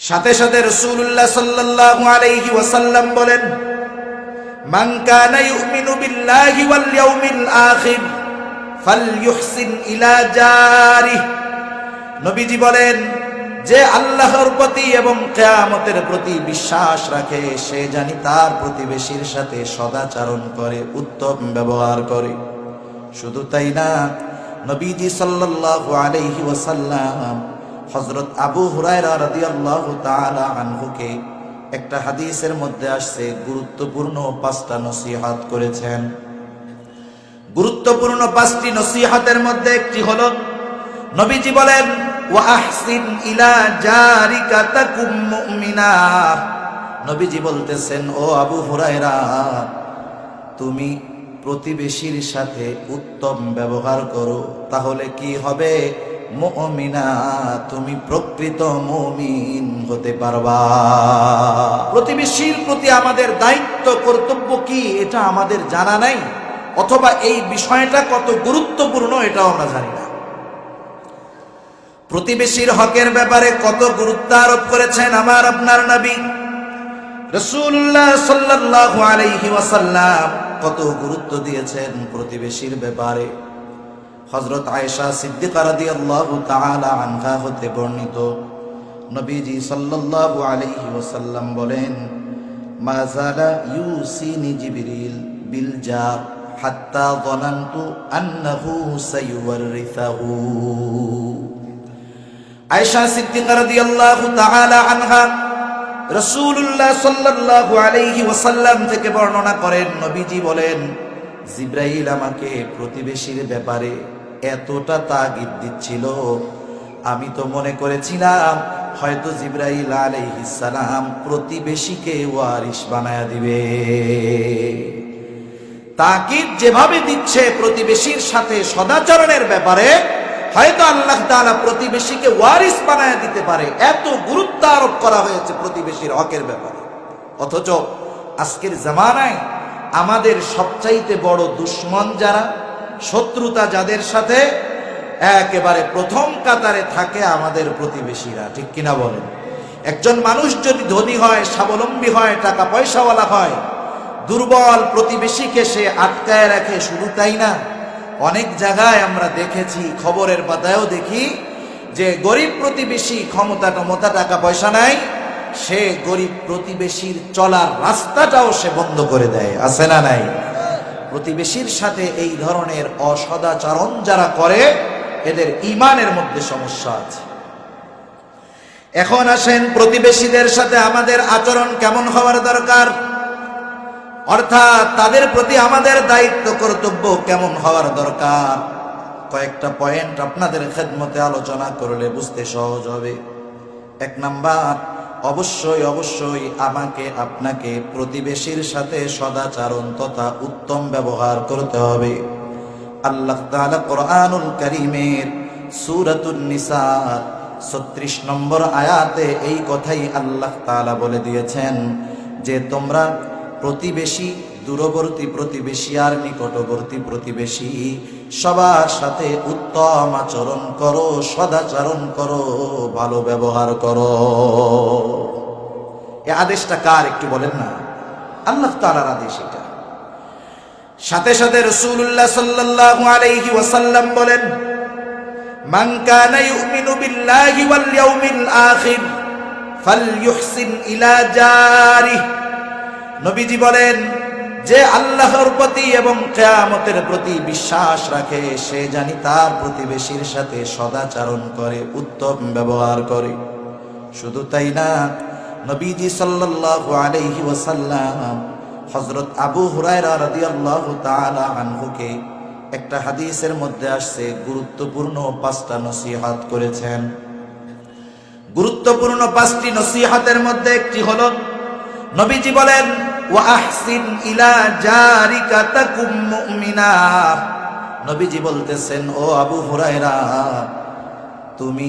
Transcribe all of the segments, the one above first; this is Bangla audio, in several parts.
সাথে সাথে রাসূলুল্লাহ সাল্লাল্লাহু আলাইহি ওয়াসাল্লাম বলেন, মান কানা ইউমিনু বিল্লাহি ওয়াল ইয়াউমিল আখির ফালইউহসিন ইলা জারিহি। নবীজি বলেন, যে আল্লাহর প্রতি এবং কিয়ামতের প্রতি বিশ্বাস রাখে সে জানি তার প্রতিবেশীর সাথে সদাচরণ করে, উত্তম ব্যবহার করে। শুধু তাই না, নবীজি সাল্লাল্লাহু আলাইহি ওয়াসাল্লাম হযরত আবু হুরায়রা রাদিয়াল্লাহু তাআলা আনহুকে একটা হাদিসের মধ্যে আসছে গুরুত্বপূর্ণ 5টা নসিহত করেছেন। গুরুত্বপূর্ণ 5টি নসিহতের মধ্যে একটি হলো, নবীজি বলেন, ওয়া আহসিন ইলা জারিকা তাকুম মুমিনা। নবীজি বলতেছেন, ও আবু হুরায়রা, তুমি প্রতিবেশীর সাথে উত্তম ব্যবহার করো, তাহলে কি হবে? মুমিনা, তুমি প্রকৃত মুমিন হতে পারবা। প্রতিবেশীর প্রতি আমাদের দায়িত্ব কর্তব্য কি এটা আমাদের জানা নাই, অথবা এই বিষয়টা কত গুরুত্বপূর্ণ এটাও আমরা জানি না। প্রতিবেশীর হকের ব্যাপারে কত গুরুত্ব আরোপ করেছেন আমার আপনার নবী রাসূলুল্লাহ সাল্লাল্লাহু আলাইহি ওয়াসাল্লাম, কত গুরুত্ব দিয়েছেন প্রতিবেশীর ব্যাপারে। হযরত আয়েশা সিদ্দিকা রাদিয়াল্লাহু তাআলা আনহা হতে বর্ণিত, নবীজি সাল্লাল্লাহু আলাইহি ওয়াসাল্লাম বলেন, মা যালা ইউসিনি জিবরিল বিল জার হাত্তা যানানতু আন্নাহু সায়ুওয়ারিসাহু। আয়েশা সিদ্দিকা রাদিয়াল্লাহু তাআলা আনহা রাসূলুল্লাহ সাল্লাল্লাহু আলাইহি ওয়াসাল্লাম থেকে বর্ণনা করেন, নবীজি বলেন, জিবরাইল আমাকে প্রতিবেশীর ব্যাপারে এতটা তাগিদ দিচ্ছিল, আমি তো মনে করেছিলাম হয়তো জিবরাইল আলাইহিস সালাম প্রতিবেশীকে ওয়ারিস বানায়া দিবে। তাগিদ যেভাবে দিচ্ছে প্রতিবেশীর সাথে সদাচরণের ব্যাপারে, হয়তো আল্লাহ তাআলা প্রতিবেশীকে ওয়ারিস বানায়া দিতে পারে, এত গুরুত্ব আরোপ করা হয়েছে প্রতিবেশীর হকের ব্যাপারে। অথচ আজকের জামানায় আমাদের সবচাইতে বড় দুশ্মন যারা, শত্রুতা যাদের সাথে, একেবারে প্রথম কাতারে থাকে আমাদের প্রতিবেশীরা। ঠিক কিনা বলেন? একজন মানুষ যদি ধনী হয়, স্বাবলম্বী হয়, টাকা পয়সাওয়ালা হয়, দুর্বল প্রতিবেশীকে সে আটকায় রাখে। শুধু তাই না, অনেক জায়গায় আমরা দেখেছি, খবরের পাতায়ও দেখি, যে গরিব প্রতিবেশী ক্ষমতা টাকা পয়সা নাই, সে গরিব প্রতিবেশীর চলার রাস্তাটাও সে বন্ধ করে দেয়। আছে না নাই? প্রতিবেশীর সাথে এই ধরনের অসদাচরণ যারা করে, এদের ঈমানের মধ্যে সমস্যা আছে। এখন আসেন, প্রতিবেশীদের সাথে আমাদের আচরণ কেমন হওয়ার দরকার, অর্থাৎ তাদের প্রতি আমাদের দায়িত্ব কর্তব্য কেমন হওয়ার দরকার। কয়েকটা পয়েন্ট আপনাদের খেদমতে আলোচনা করলে বুঝতে সহজ হবে। 1 নাম্বার, অবশ্যই আমাকে আপনাকে প্রতিবেশীর সাথে সদাচরণ তথা উত্তম ব্যবহার করতে হবে। আল্লাহ তাআলা কোরআনুল কারীমের সূরাতুন নিসা 36 নম্বর আয়াতে এই কথাই আল্লাহ তাআলা বলে দিয়েছেন যে তোমরা প্রতিবেশী, দূরবর্তী প্রতিবেশী আর নিকটবর্তী প্রতিবেশী সবার সাথে উত্তম আচরণ করো, সদাচরণ করো, ভালো ব্যবহার করো। এই আদেশটা কার একটু বলেন না? আল্লাহ তাআলার আদেশ এটা। সাথে সাথে রাসূলুল্লাহ সাল্লাল্লাহু আলাইহি ওয়াসাল্লাম বলেন, মান কানা ইউমিনু বিল্লাহি ওয়াল ইয়াউমিল আখির ফালইউহসিন ইলা জারিহি। নবীজি বলেন, যে আল্লাহর প্রতি এবং কিয়ামতের প্রতি বিশ্বাস রাখে সে জানি তার প্রতিবেশীর সাথে সদাচরণ করে, উত্তম ব্যবহার করে। শুধু তাই না, নবীজি সাল্লাল্লাহু আলাইহি ওয়াসাল্লাম হযরত আবু হুরায়রা রাদিয়াল্লাহু তাআলা আনহুকে একটা হাদিসের মধ্যে আসছে গুরুত্বপূর্ণ 5টা নসিহত করেছেন। গুরুত্বপূর্ণ 5টি নসিহতের মধ্যে একটি হলো, নবীজি বলেন, ওয়া আহসিন ইলা জারিকা তাকুম মুমিনা। নবীজি বলতেছেন, ও আবু হুরায়রা, তুমি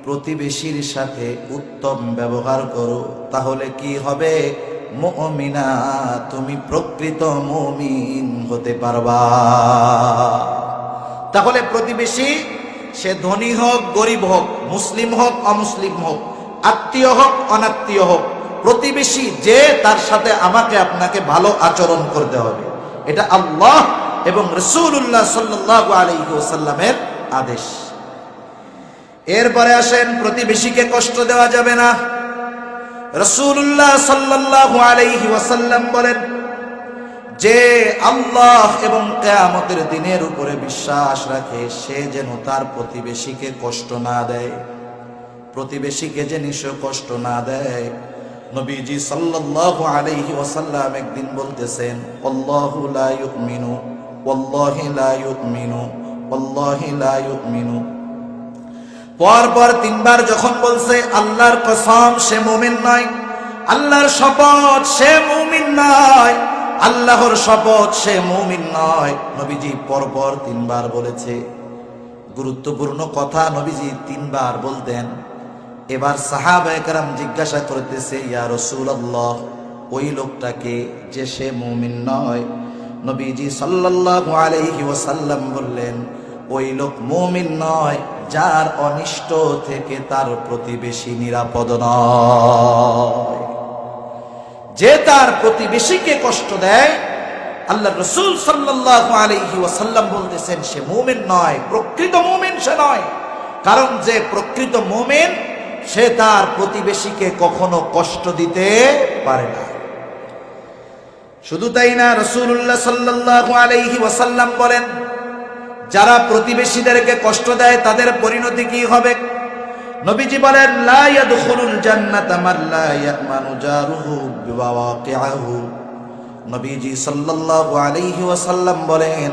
প্রতিবেশীর সাথে উত্তম ব্যবহার করো, তাহলে কি হবে? মুমিনা, তুমি প্রকৃত মুমিন হতে পারবা। তাহলে প্রতিবেশী, সে ধনী হোক গরিব হোক, মুসলিম হোক অমুসলিম হোক, আত্মীয় হোক অনাত্মীয় হোক, প্রতিবেশী যে তার সাথে আমাকে আপনাকে ভালো আচরণ করতে হবে। এটা আল্লাহ এবং রাসূলুল্লাহ সাল্লাল্লাহু আলাইহি ওয়াসাল্লামের আদেশ। এরপরে আসেন, প্রতিবেশীকে কষ্ট দেওয়া যাবে না। রাসূলুল্লাহ সাল্লাল্লাহু আলাইহি ওয়াসাল্লাম বলেন, যে আল্লাহ এবং কিয়ামতের দিনের উপরে বিশ্বাস রাখে সে যেন তার প্রতিবেশীকে কষ্ট না দেয়, প্রতিবেশীকে যে নিশ্চয় কষ্ট না দেয়। নবীজি সাল্লাল্লাহু আলাইহি ওয়াসাল্লাম একদিন বলতেছেন, আল্লাহু লা ইউমিনু ওয়াল্লাহি লা ইউমিনু ওয়াল্লাহি লা ইউমিনু। পরপর তিনবার যখন বলছে আল্লাহর কসম সে মুমিন নয়, আল্লাহর শপথ সে মুমিন নয়, আল্লাহর শপথ সে মুমিন নয়, নবীজি পরপর তিনবার বলেছে। গুরুত্বপূর্ণ কথা নবীজি তিনবার বলতেন। এবার সাহাবায়ে কেরাম জিজ্ঞাসা করতেছে, ইয়া রাসূলুল্লাহ, ওই লোকটাকে যে সে মুমিন নয়? নবীজি সাল্লাল্লাহু আলাইহি ওয়াসাল্লাম বললেন, ওই লোক মুমিন নয় যার অনিষ্ট থেকে তার প্রতিবেশী নিরাপদ নয়। যে তার প্রতিবেশীকে কষ্ট দেয়, আল্লাহ রাসূল সাল্লাল্লাহু আলাইহি ওয়াসাল্লাম বলতেছেন সে মুমিন নয়, প্রকৃত মুমিন সে নয়। কারণ যে প্রকৃত মুমিন সে তার প্রতিবেশীকে কখনো কষ্ট দিতে পারে না। শুধু তাই না, রাসূলুল্লাহ সাল্লাল্লাহু আলাইহি ওয়াসাল্লাম বলেন, যারা প্রতিবেশীদেরকে কষ্ট দেয় তাদের পরিণতি কি হবে? নবীজি বলেন, লা ইয়াদখুলুল জান্নাতা মান লা ইয়ামানু জারুহু বিওয়াকিআহু। নবীজি সাল্লাল্লাহু আলাইহি ওয়াসাল্লাম বলেন,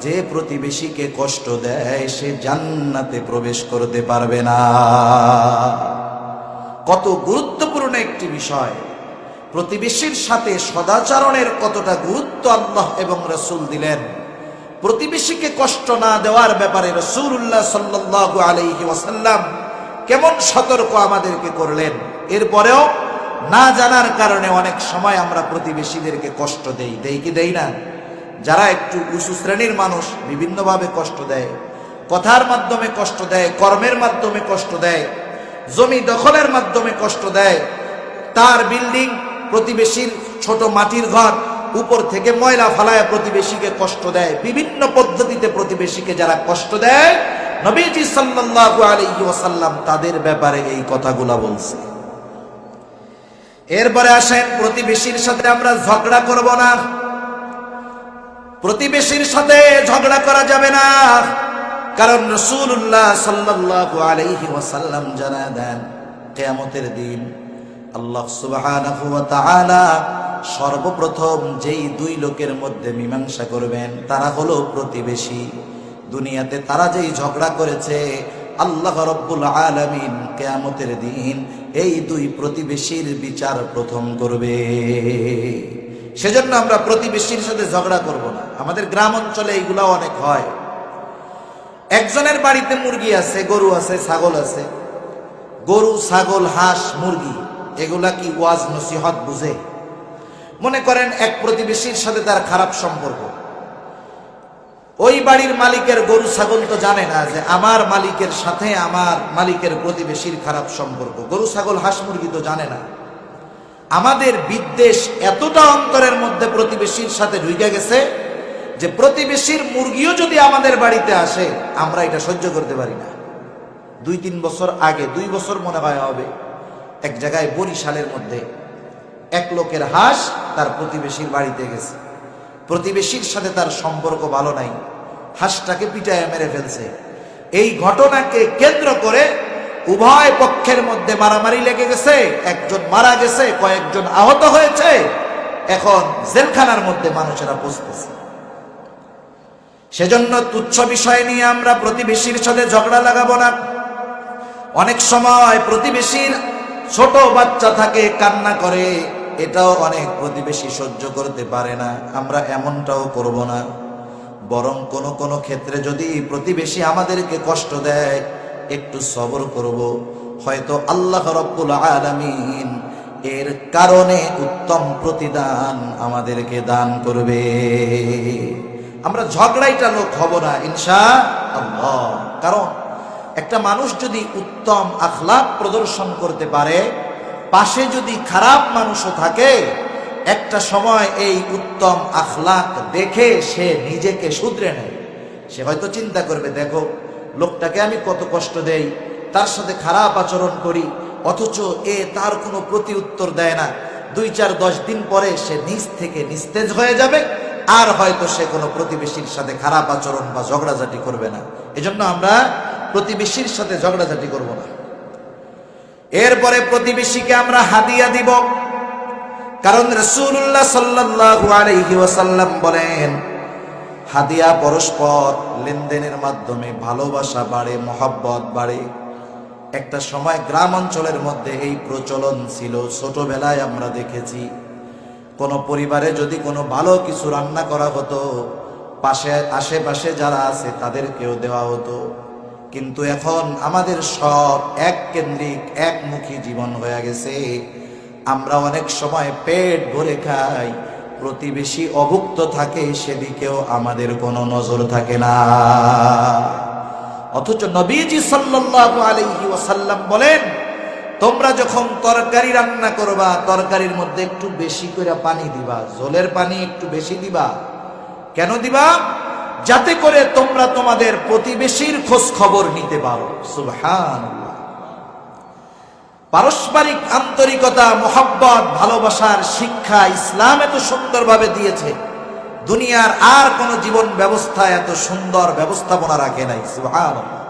যে প্রতিবেশীকে কষ্ট দেয় সে জান্নাতে প্রবেশ করতে পারবে না। কত গুরুত্বপূর্ণ একটি বিষয়! প্রতিবেশীর সাথে সদাচরণের কতটা গুরুত্ব আল্লাহ এবং রাসূল দিলেন। প্রতিবেশীকে কষ্ট না দেওয়ার ব্যাপারে রাসূলুল্লাহ সাল্লাল্লাহু আলাইহি ওয়াসাল্লাম কেমন সতর্ক আমাদেরকে করলেন। এরপরেও না জানার কারণে অনেক সময় আমরা প্রতিবেশীদেরকে কষ্ট দেই কি দেই না? যারা একটু উঁচু শ্রেণীর মানুষ বিভিন্নভাবে কষ্ট দেয়, কথার মাধ্যমে কষ্ট দেয়, কর্মের মাধ্যমে কষ্ট দেয়, জমি দখলের মাধ্যমে কষ্ট দেয়, তার বিল্ডিং প্রতিবেশীর ছোট মাটির ঘর উপর থেকে ময়লা ফালায় প্রতিবেশীকে কষ্ট দেয়। বিভিন্ন পদ্ধতিতে প্রতিবেশীকে যারা কষ্ট দেয়, নবীজি সাল্লাল্লাহু আলাইহি ওয়াসাল্লাম তাদের ব্যাপারে এই কথাগুলা বলছে। এরপরে আসেন, প্রতিবেশীর সাথে আমরা ঝগড়া করব না। প্রতিবেশীর সাথে ঝগড়া করা যাবে না, কারণ রাসূলুল্লাহ সাল্লাল্লাহু আলাইহি ওয়াসাল্লাম জানায় দেন, কিয়ামতের দিন আল্লাহ সুবহানাহু ওয়া তাআলা সর্বপ্রথম যেই দুই লোকের মধ্যে মীমাংসা করবেন তারা হলো প্রতিবেশী। দুনিয়াতে তারা যেই ঝগড়া করেছে, আল্লাহ রাব্বুল আলামিন কিয়ামতের দিন এই দুই প্রতিবেশীর বিচার প্রথম করবে। সেজন্য আমরা প্রতিবেশীর সাথে ঝগড়া করব না। আমাদের গ্রাম অঞ্চলে এইগুলা অনেক হয়। একজনের বাড়িতে মুরগি আছে, গরু আছে, ছাগল আছে। গরু, ছাগল, হাঁস, মুরগি এগুলা কি ওয়াজ নসিহত বুঝে? মনে করেন এক প্রতিবেশীর সাথে তার খারাপ সম্পর্ক, ওই বাড়ির মালিকের গরু ছাগল তো জানে না যে আমার মালিকের সাথে আমার মালিকের প্রতিবেশীর খারাপ সম্পর্ক। গরু ছাগল হাঁস মুরগি তো জানে না। আমাদের বিদ্বেষ এতটা অন্তরের মধ্যে প্রতিবেশীর সাথে ঢুকে গেছে যে প্রতিবেশীর মুরগিও যদি আমাদের বাড়িতে আসে আমরা এটা সহ্য করতে পারি না। 2-3 বছর আগে, 2 বছর মনে হয় হবে, এক জায়গায় বরিশালের মধ্যে এক লোকের হাঁস তার প্রতিবেশীর বাড়িতে গেছে। প্রতিবেশীর সাথে তার সম্পর্ক ভালো নাই, হাঁসটাকে পিটায় মেরে ফেলছে। এই ঘটনাকে কেন্দ্র করে উভয় পক্ষের মধ্যে মারামারি লেগে গেছে, একজন মারা গেছে, কয়েকজন আহত হয়েছে। এখন জেলখানার মধ্যে মানুষেরা পৌঁছতেছে। সেজন্য তুচ্ছ বিষয় নিয়ে আমরা প্রতিবেশীর সাথে ঝগড়া লাগাবো না। অনেক সময় প্রতিবেশীর ছোট বাচ্চা থাকে, কান্না করে, এটাও অনেক প্রতিবেশী সহ্য করতে পারে না। আমরা এমনটাও করব না। বরং কোন কোন ক্ষেত্রে যদি প্রতিবেশী আমাদেরকে কষ্ট দেয় একটু সবর করব, হয়তো আল্লাহ রাব্বুল আলামিন এর কারণে উত্তম প্রতিদান আমাদেরকে দান করবে। আমরা ঝগড়াইটা লোক হব না ইনশাআল্লাহ। কারণ একটা মানুষ যদি উত্তম আখলাক প্রদর্শন করতে পারে, পাশে যদি খারাপ মানুষও থাকে, একটা সময় এই উত্তম আখলাক দেখে সে নিজেকে শুধরে নেয়। সে হয়তো চিন্তা করবে, দেখো লোকটাকে আমি কত কষ্ট দেই, তার সাথে খারাপ আচরণ করি, অথচ তার কোনো প্রতি উত্তর দেয় না। 2-4-10 দিন পরে সে নিজ থেকে নিস্তেজ হয়ে যাবে, আর হয়তো সে কোনো প্রতিবেশীর সাথে খারাপ আচরণ বা ঝগড়াঝাটি করবে না। এজন্য আমরা প্রতিবেশীর সাথে ঝগড়াঝাটি করব না। এরপরে প্রতিবেশীকে আমরা হাদিয়া দিব, কারণ রাসূলুল্লাহ সাল্লাল্লাহু আলাইহি ওয়াসাল্লাম বলেন, হাদিয়া পরস্পর লেনদেনের মাধ্যমে ভালোবাসা বাড়ে, মহব্বত বাড়ে। একটা সময় গ্রাম অঞ্চলের মধ্যে এই প্রচলন ছিল, ছোটবেলায় আমরা দেখেছি কোন পরিবারে যদি কোনো ভালো কিছু রান্না করা হতো, আশেপাশে যারা আছে তাদেরকেও দেওয়া হতো। কিন্তু এখন আমাদের সব এক কেন্দ্রিক, একমুখী জীবন হয়ে গেছে। আমরা অনেক সময় পেট ভরে খাই, প্রতিবেশী অভুক্ত থাকে সেদিকেও আমাদের কোনো নজর থাকে না। অথচ নবীজি সাল্লাল্লাহু আলাইহি ওয়াসাল্লাম বলেন, তোমরা যখন তরকারি রান্না করবা, তরকারির মধ্যে একটু বেশি করে পানি দিবা, ঝোলের পানি একটু বেশি দিবা। কেন দিবা? যাতে করে তোমরা তোমাদের প্রতিবেশীর খোঁজ খবর নিতে পারো। সুবহানাল্লাহ। পারস্পরিক আন্তরিকতা, মহব্বত, ভালোবাসার শিক্ষা ইসলাম এত সুন্দরভাবে দিয়েছে, দুনিয়ার আর কোন জীবন ব্যবস্থা এত সুন্দর ব্যবস্থাপনা রাখে নাই। সুবহানাল্লাহ।